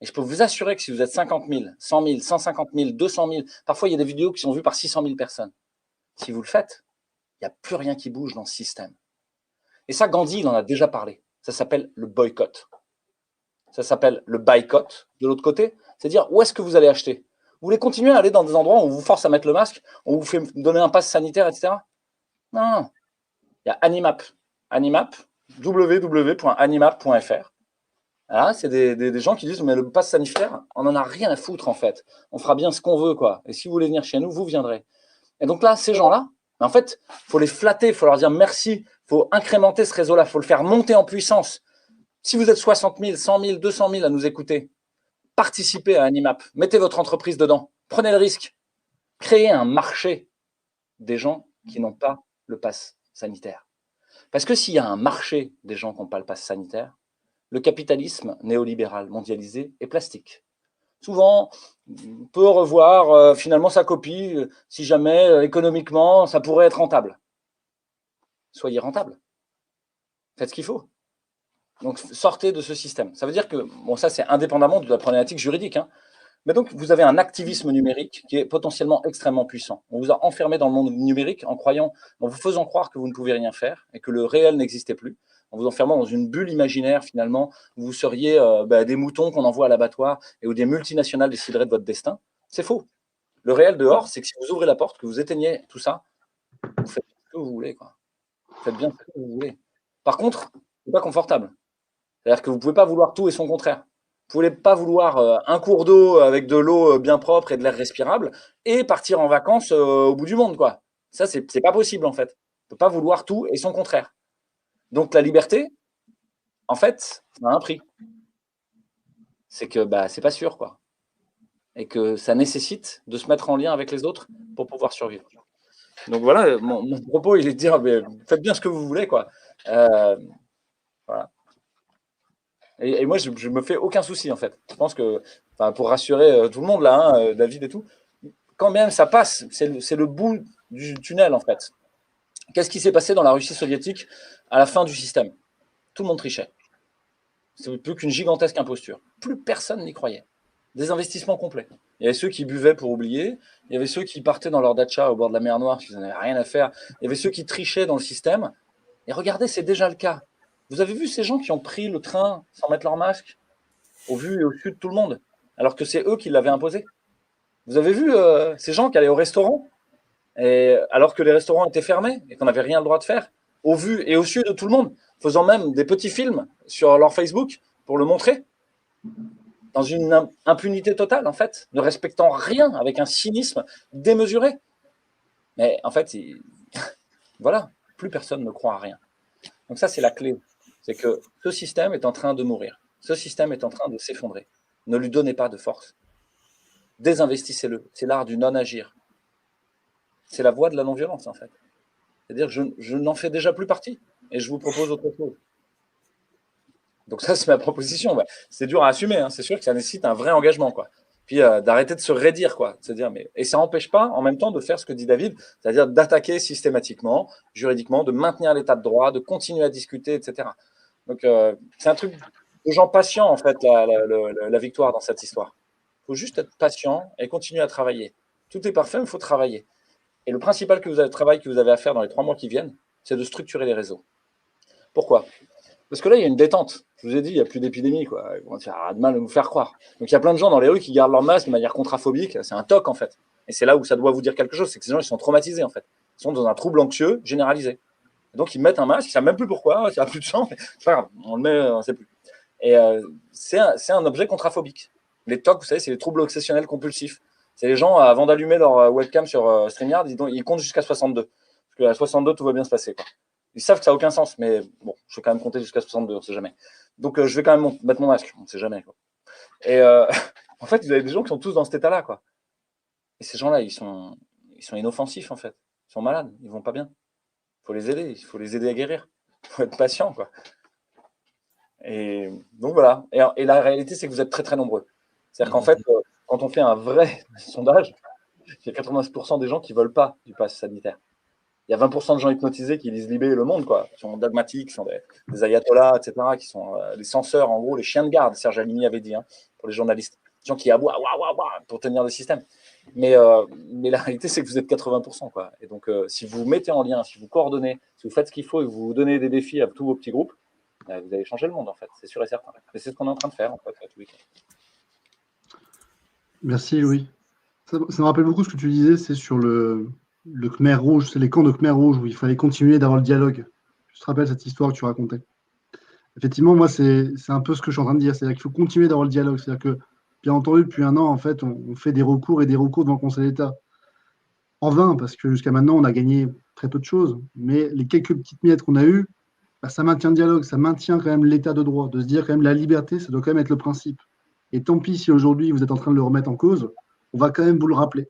Et je peux vous assurer que si vous êtes 50 000, 100 000, 150 000, 200 000, parfois il y a des vidéos qui sont vues par 600 000 personnes. Si vous le faites, il n'y a plus rien qui bouge dans ce système. Et ça, Gandhi, il en a déjà parlé. Ça s'appelle le boycott. Ça s'appelle le boycott de l'autre côté. C'est-à-dire, où est-ce que vous allez acheter? Vous voulez continuer à aller dans des endroits où on vous force à mettre le masque, on vous fait donner un pass sanitaire, etc. Non. Il y a Animap. Animap, www.animap.fr. Là, c'est des gens qui disent, mais le pass sanitaire, on n'en a rien à foutre, en fait. On fera bien ce qu'on veut, quoi. Et si vous voulez venir chez nous, vous viendrez. Et donc là, ces gens-là, en fait, il faut les flatter, il faut leur dire merci, il faut incrémenter ce réseau-là, il faut le faire monter en puissance. Si vous êtes 60 000, 100 000, 200 000 à nous écouter, participez à Animap, mettez votre entreprise dedans, prenez le risque, créez un marché des gens qui n'ont pas le pass sanitaire. Parce que s'il y a un marché des gens qui n'ont pas le pass sanitaire, le capitalisme néolibéral mondialisé est plastique. Souvent, on peut revoir finalement sa copie si jamais économiquement ça pourrait être rentable. Soyez rentable. Faites ce qu'il faut. Donc sortez de ce système. Ça veut dire que, bon, ça c'est indépendamment de la problématique juridique, hein, mais donc vous avez un activisme numérique qui est potentiellement extrêmement puissant. On vous a enfermé dans le monde numérique en vous faisant croire que vous ne pouvez rien faire et que le réel n'existait plus, en vous enfermant dans une bulle imaginaire finalement où vous seriez des moutons qu'on envoie à l'abattoir et où des multinationales décideraient de votre destin. C'est faux. Le réel dehors, c'est que si vous ouvrez la porte, que vous éteignez tout ça, vous faites ce que vous voulez, quoi. Vous faites bien ce que vous voulez. Par contre, c'est pas confortable. C'est-à-dire que vous ne pouvez pas vouloir tout et son contraire. Vous ne pouvez pas vouloir un cours d'eau avec de l'eau bien propre et de l'air respirable et partir en vacances au bout du monde, quoi. Ça, c'est pas possible, en fait. On ne peut pas vouloir tout et son contraire. Donc, la liberté, en fait, ça a un prix. C'est que c'est pas sûr, quoi. Et que ça nécessite de se mettre en lien avec les autres pour pouvoir survivre. Donc, voilà, mon propos, il est de dire, faites bien ce que vous voulez, quoi. Voilà. Et moi, je me fais aucun souci, en fait. Je pense que, pour rassurer tout le monde, là, hein, David et tout, quand même ça passe, c'est le bout du tunnel, en fait. Qu'est-ce qui s'est passé dans la Russie soviétique à la fin du système? Tout le monde trichait. C'est plus qu'une gigantesque imposture. Plus personne n'y croyait. Des investissements complets. Il y avait ceux qui buvaient pour oublier, il y avait ceux qui partaient dans leur dacha au bord de la mer Noire, parce qu'ils n'avaient rien à faire, il y avait ceux qui trichaient dans le système. Et regardez, c'est déjà le cas. Vous avez vu ces gens qui ont pris le train sans mettre leur masque, au vu et au su de tout le monde, alors que c'est eux qui l'avaient imposé? Vous avez vu ces gens qui allaient au restaurant, alors que les restaurants étaient fermés et qu'on n'avait rien le droit de faire, au vu et au su de tout le monde, faisant même des petits films sur leur Facebook pour le montrer, dans une impunité totale, en fait, ne respectant rien, avec un cynisme démesuré. Mais en fait, voilà, plus personne ne croit à rien. Donc ça, c'est la clé. C'est que ce système est en train de mourir. Ce système est en train de s'effondrer. Ne lui donnez pas de force. Désinvestissez-le. C'est l'art du non-agir. C'est la voie de la non-violence, en fait. C'est-à-dire, je n'en fais déjà plus partie et je vous propose autre chose. Donc ça, c'est ma proposition. C'est dur à assumer, hein. C'est sûr que ça nécessite un vrai engagement, quoi. Puis d'arrêter de se raidir, quoi. De se dire, et ça n'empêche pas, en même temps, de faire ce que dit David, c'est-à-dire d'attaquer systématiquement, juridiquement, de maintenir l'état de droit, de continuer à discuter, etc. Donc c'est un truc de gens patients, en fait, la victoire dans cette histoire. Il faut juste être patient et continuer à travailler. Tout est parfait, mais il faut travailler. Et le principal travail que vous avez à faire dans les 3 mois qui viennent, c'est de structurer les réseaux. Pourquoi? Parce que là, il y a une détente. Je vous ai dit, il n'y a plus d'épidémie, quoi. Ils vont faire de mal à nous faire croire. Donc, il y a plein de gens dans les rues qui gardent leur masque de manière contraphobique. C'est un toc, en fait. Et c'est là où ça doit vous dire quelque chose. C'est que ces gens, ils sont traumatisés, en fait. Ils sont dans un trouble anxieux généralisé. Et donc, ils mettent un masque. Ils ne savent même plus pourquoi. Ça n'a plus de sens. C'est pas grave. On le met, on ne sait plus. Et c'est un objet contraphobique. Les TOC, vous savez, c'est les troubles obsessionnels compulsifs. C'est les gens, avant d'allumer leur webcam sur StreamYard, ils comptent jusqu'à 62. Parce qu'à 62, tout va bien se passer, quoi. Ils savent que ça n'a aucun sens, mais bon, je vais quand même compter jusqu'à 62, on ne sait jamais. Donc, je vais quand même mettre mon masque, on ne sait jamais, quoi. Et en fait, vous avez des gens qui sont tous dans cet état-là, quoi. Et ces gens-là, ils sont inoffensifs, en fait. Ils sont malades, ils ne vont pas bien. Il faut les aider à guérir. Il faut être patient, quoi. Et donc, voilà. Et la réalité, c'est que vous êtes très, très nombreux. C'est-à-dire qu'en fait, quand on fait un vrai sondage, il y a 90% des gens qui ne veulent pas du pass sanitaire. il y a 20% de gens hypnotisés qui lisent Libé et Le Monde, quoi, qui sont dogmatiques, qui sont des ayatollahs, etc., qui sont des censeurs, en gros, les chiens de garde, Serge Alimi avait dit, pour les journalistes. Des gens qui aboient pour tenir le système. Mais la réalité, c'est que vous êtes 80%, quoi. Et donc, si vous vous mettez en lien, si vous coordonnez, si vous faites ce qu'il faut et que vous donnez des défis à tous vos petits groupes, vous allez changer le monde, en fait. C'est sûr et certain. Et c'est ce qu'on est en train de faire, en fait, à tous les cas. Merci, Louis. Ça me rappelle beaucoup ce que tu disais, c'est sur le Khmer Rouge, c'est les camps de Khmer Rouge où il fallait continuer d'avoir le dialogue. Je te rappelle cette histoire que tu racontais. Effectivement, moi, c'est un peu ce que je suis en train de dire. C'est-à-dire qu'il faut continuer d'avoir le dialogue. C'est-à-dire que, bien entendu, depuis un an, en fait, on fait des recours et des recours devant le Conseil d'État. En vain, parce que jusqu'à maintenant, on a gagné très peu de choses. Mais les quelques petites miettes qu'on a eues, ça maintient le dialogue, ça maintient quand même l'état de droit, de se dire quand même la liberté, ça doit quand même être le principe. Et tant pis si aujourd'hui vous êtes en train de le remettre en cause, on va quand même vous le rappeler.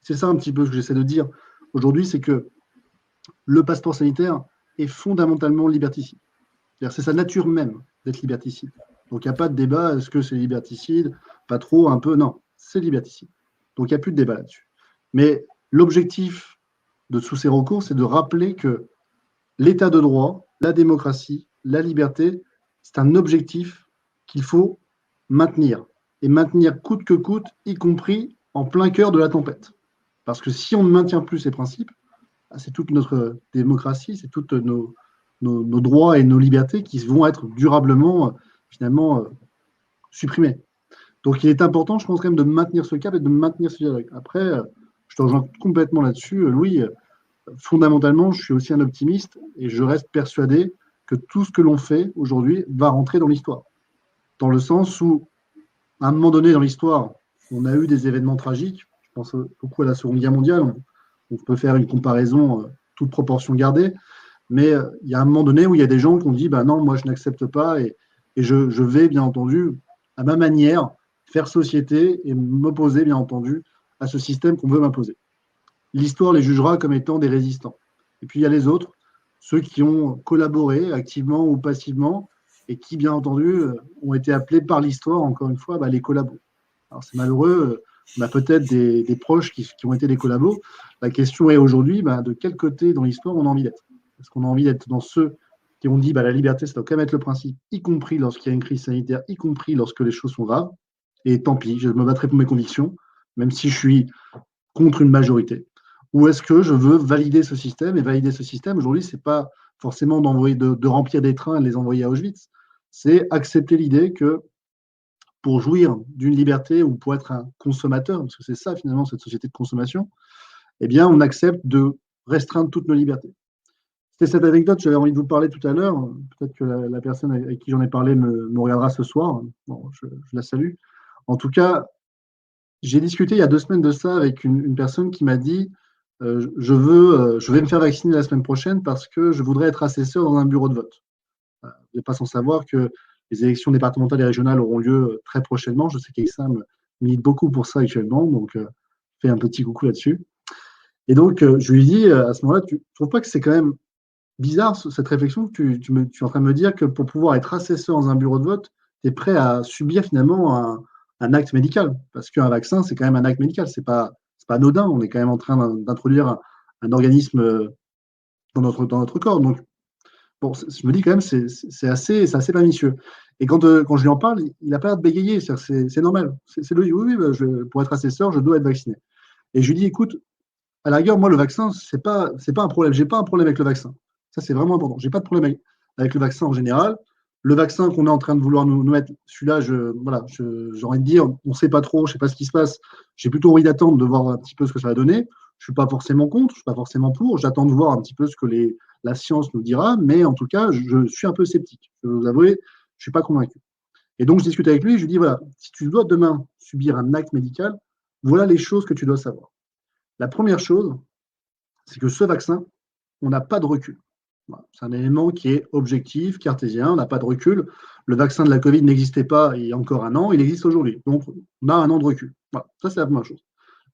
C'est ça un petit peu ce que j'essaie de dire aujourd'hui, c'est que le passeport sanitaire est fondamentalement liberticide. C'est sa nature même d'être liberticide. Donc il n'y a pas de débat, est-ce que c'est liberticide, pas trop, un peu, non, c'est liberticide. Donc il n'y a plus de débat là-dessus. Mais l'objectif de tous ces recours, c'est de rappeler que l'état de droit, la démocratie, la liberté, c'est un objectif qu'il faut maintenir. Et maintenir coûte que coûte, y compris en plein cœur de la tempête. Parce que si on ne maintient plus ces principes, c'est toute notre démocratie, c'est tous nos droits et nos libertés qui vont être durablement, finalement, supprimés. Donc il est important, je pense, quand même, de maintenir ce cap et de maintenir ce dialogue. Après, je te rejoins complètement là-dessus, Louis. Fondamentalement, je suis aussi un optimiste et je reste persuadé que tout ce que l'on fait aujourd'hui va rentrer dans l'histoire. Dans le sens où, à un moment donné dans l'histoire, on a eu des événements tragiques. Je pense beaucoup à la Seconde Guerre mondiale. On peut faire une comparaison, toute proportion gardée. Mais il y a un moment donné où il y a des gens qui ont dit non, moi je n'accepte pas et je vais, bien entendu, à ma manière, faire société et m'opposer, bien entendu, à ce système qu'on veut m'imposer. L'histoire les jugera comme étant des résistants. Et puis il y a les autres, ceux qui ont collaboré activement ou passivement et qui, bien entendu, ont été appelés par l'histoire, encore une fois, les collabos. Alors c'est malheureux, on a peut-être des proches qui ont été des collabos. La question est aujourd'hui, de quel côté dans l'histoire on a envie d'être? Est-ce qu'on a envie d'être dans ceux qui ont dit la liberté, ça doit quand même être le principe, y compris lorsqu'il y a une crise sanitaire, y compris lorsque les choses sont graves, et tant pis, je me battrai pour mes convictions, même si je suis contre une majorité. Ou est-ce que je veux valider ce système? Et valider ce système, aujourd'hui, ce n'est pas forcément de remplir des trains et de les envoyer à Auschwitz. C'est accepter l'idée que pour jouir d'une liberté ou pour être un consommateur, parce que c'est ça finalement cette société de consommation, eh bien on accepte de restreindre toutes nos libertés. C'était cette anecdote, j'avais envie de vous parler tout à l'heure. Peut-être que la personne avec qui j'en ai parlé me regardera ce soir. Bon, je la salue. En tout cas, j'ai discuté il y a 2 semaines de ça avec une personne qui m'a dit je vais me faire vacciner la semaine prochaine parce que je voudrais être assesseur dans un bureau de vote. Vous n'êtes pas sans savoir que les élections départementales et régionales auront lieu très prochainement. Je sais qu'Aïssam milite beaucoup pour ça actuellement, donc je fais un petit coucou là-dessus. Et donc, je lui dis à ce moment-là, tu ne trouves pas que c'est quand même bizarre cette réflexion que tu es en train de me dire que pour pouvoir être assesseur dans un bureau de vote, tu es prêt à subir finalement un acte médical? Parce qu'un vaccin, c'est quand même un acte médical, c'est pas anodin. On est quand même en train d'introduire un organisme dans notre corps. Donc, bon, je me dis quand même, c'est assez pernicieux. Et quand je lui en parle, il n'a pas l'air de bégayer. C'est normal. C'est logique. Oui, pour être assesseur, je dois être vacciné. Et je lui dis, écoute, à la rigueur, moi, le vaccin, c'est pas un problème. J'ai pas un problème avec le vaccin. Ça, c'est vraiment important. J'ai pas de problème avec le vaccin en général. Le vaccin qu'on est en train de vouloir nous mettre, celui-là, j'ai envie de dire, on ne sait pas trop, je ne sais pas ce qui se passe. J'ai plutôt envie d'attendre de voir un petit peu ce que ça va donner. Je ne suis pas forcément contre, je ne suis pas forcément pour. J'attends de voir un petit peu ce que la science nous dira, mais en tout cas, je suis un peu sceptique. Je vais vous avouer, je ne suis pas convaincu. Et donc, je discute avec lui et je lui dis, voilà, si tu dois demain subir un acte médical, voilà les choses que tu dois savoir. La première chose, c'est que ce vaccin, on n'a pas de recul. C'est un élément qui est objectif, cartésien, on n'a pas de recul. Le vaccin de la Covid n'existait pas il y a encore un an, il existe aujourd'hui. Donc, on a un an de recul. Voilà, ça, c'est la première chose.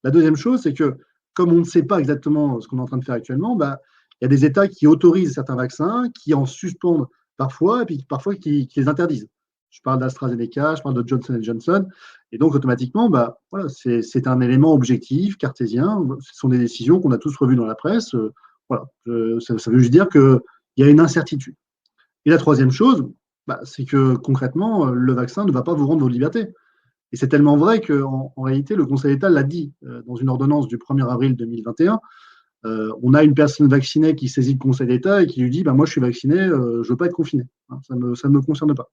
La deuxième chose, c'est que, comme on ne sait pas exactement ce qu'on est en train de faire actuellement, il y a des États qui autorisent certains vaccins, qui en suspendent parfois, et puis parfois qui les interdisent. Je parle d'AstraZeneca, je parle de Johnson & Johnson, et donc automatiquement, voilà, c'est un élément objectif, cartésien. Ce sont des décisions qu'on a tous revues dans la presse. Voilà. Ça veut juste dire qu'il y a une incertitude. Et la troisième chose, c'est que concrètement, le vaccin ne va pas vous rendre vos libertés. Et c'est tellement vrai qu'en réalité, le Conseil d'État l'a dit dans une ordonnance du 1er avril 2021. On a une personne vaccinée qui saisit le Conseil d'État et qui lui dit moi, je suis vacciné, je ne veux pas être confiné. Hein, ça ne me concerne pas.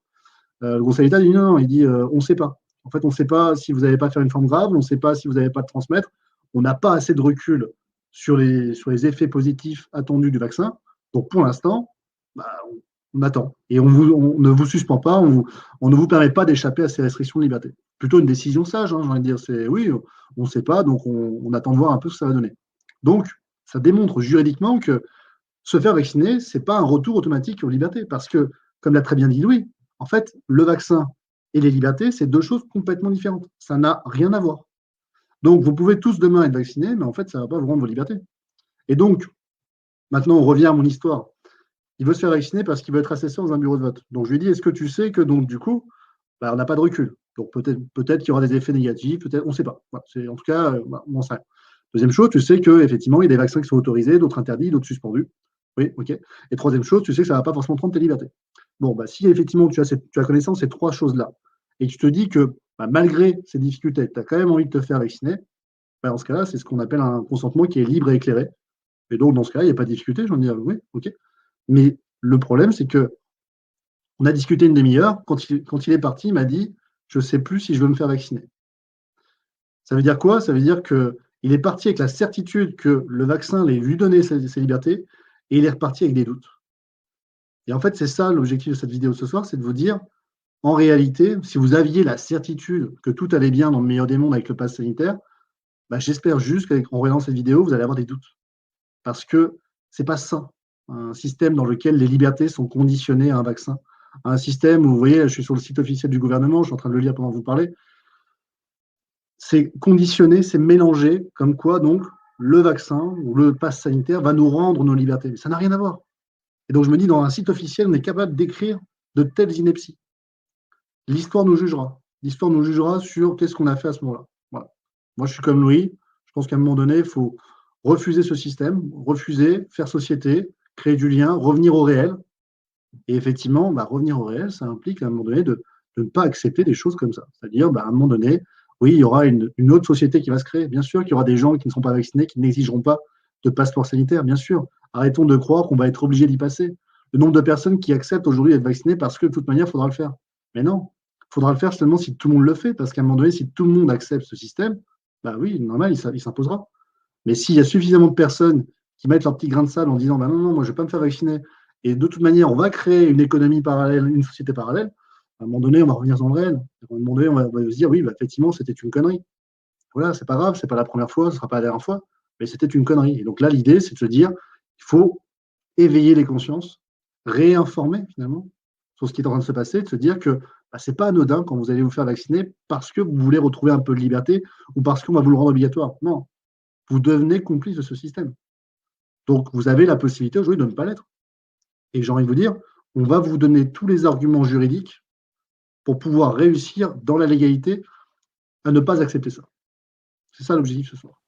Le Conseil d'État dit non, il dit on ne sait pas. En fait, on ne sait pas si vous n'allez pas faire une forme grave, on ne sait pas si vous n'allez pas transmettre. On n'a pas assez de recul sur les effets positifs attendus du vaccin. Donc, pour l'instant, on attend. Et on ne vous suspend pas, on ne vous permet pas d'échapper à ces restrictions de liberté. Plutôt une décision sage, j'ai envie de dire. C'est oui, on ne sait pas, donc on attend de voir un peu ce que ça va donner. Donc, ça démontre juridiquement que se faire vacciner, ce n'est pas un retour automatique aux libertés. Parce que, comme l'a très bien dit Louis, en fait, le vaccin et les libertés, c'est deux choses complètement différentes. Ça n'a rien à voir. Donc, vous pouvez tous demain être vaccinés, mais en fait, ça ne va pas vous rendre vos libertés. Et donc, maintenant, on revient à mon histoire. Il veut se faire vacciner parce qu'il veut être assesseur dans un bureau de vote. Donc, je lui dis, est-ce que tu sais que, donc, du coup, on n'a pas de recul. Donc, peut-être qu'il y aura des effets négatifs, peut-être, on ne sait pas. Voilà, en tout cas, on en sait rien. Deuxième chose, tu sais qu'effectivement, il y a des vaccins qui sont autorisés, d'autres interdits, d'autres suspendus. Oui, ok. Et troisième chose, tu sais que ça ne va pas forcément prendre tes libertés. Bon, si effectivement tu as connaissance de ces trois choses-là, et que tu te dis que malgré ces difficultés, tu as quand même envie de te faire vacciner, dans ce cas-là, c'est ce qu'on appelle un consentement qui est libre et éclairé. Et donc, dans ce cas-là, il n'y a pas de difficulté. Je vais dire, oui, ok. Mais le problème, c'est que on a discuté une demi-heure. Quand il est parti, il m'a dit, je ne sais plus si je veux me faire vacciner. Ça veut dire quoi? Ça veut dire qu'il est parti avec la certitude que le vaccin lui donnait ses libertés, et il est reparti avec des doutes. Et en fait, c'est ça l'objectif de cette vidéo ce soir, c'est de vous dire, en réalité, si vous aviez la certitude que tout allait bien dans le meilleur des mondes avec le pass sanitaire, j'espère juste qu'en regardant cette vidéo, vous allez avoir des doutes. Parce que c'est pas ça, un système dans lequel les libertés sont conditionnées à un vaccin. Un système où, vous voyez, je suis sur le site officiel du gouvernement, je suis en train de le lire pendant que vous parlez, c'est conditionné, c'est mélangé, comme quoi donc le vaccin ou le pass sanitaire va nous rendre nos libertés. Mais ça n'a rien à voir. Et donc je me dis, dans un site officiel, on est capable d'écrire de telles inepties. L'histoire nous jugera. L'histoire nous jugera sur qu'est-ce qu'on a fait à ce moment-là. Voilà. Moi, je suis comme Louis. Je pense qu'à un moment donné, il faut refuser ce système, refuser, faire société, créer du lien, revenir au réel. Et effectivement, revenir au réel, ça implique à un moment donné de ne pas accepter des choses comme ça. C'est-à-dire, à un moment donné, oui, il y aura une autre société qui va se créer. Bien sûr qu'il y aura des gens qui ne sont pas vaccinés, qui n'exigeront pas de passeport sanitaire, bien sûr. Arrêtons de croire qu'on va être obligé d'y passer. Le nombre de personnes qui acceptent aujourd'hui d'être vaccinées parce que de toute manière, il faudra le faire. Mais non, il faudra le faire seulement si tout le monde le fait, parce qu'à un moment donné, si tout le monde accepte ce système, oui, normal, il s'imposera. Mais s'il y a suffisamment de personnes qui mettent leur petit grain de sable en disant non, moi je ne vais pas me faire vacciner, et de toute manière, on va créer une économie parallèle, une société parallèle, à un moment donné, on va revenir dans le réel. À un moment donné, on va se dire oui, effectivement, c'était une connerie. Voilà, c'est pas grave, c'est pas la première fois, ce ne sera pas la dernière fois, mais c'était une connerie. Et donc là, l'idée, c'est de se dire il faut éveiller les consciences, réinformer finalement sur ce qui est en train de se passer, de se dire que ce n'est pas anodin quand vous allez vous faire vacciner parce que vous voulez retrouver un peu de liberté ou parce qu'on va vous le rendre obligatoire. Non, vous devenez complice de ce système. Donc, vous avez la possibilité aujourd'hui de ne pas l'être. Et j'ai envie de vous dire, on va vous donner tous les arguments juridiques pour pouvoir réussir dans la légalité à ne pas accepter ça. C'est ça l'objectif ce soir.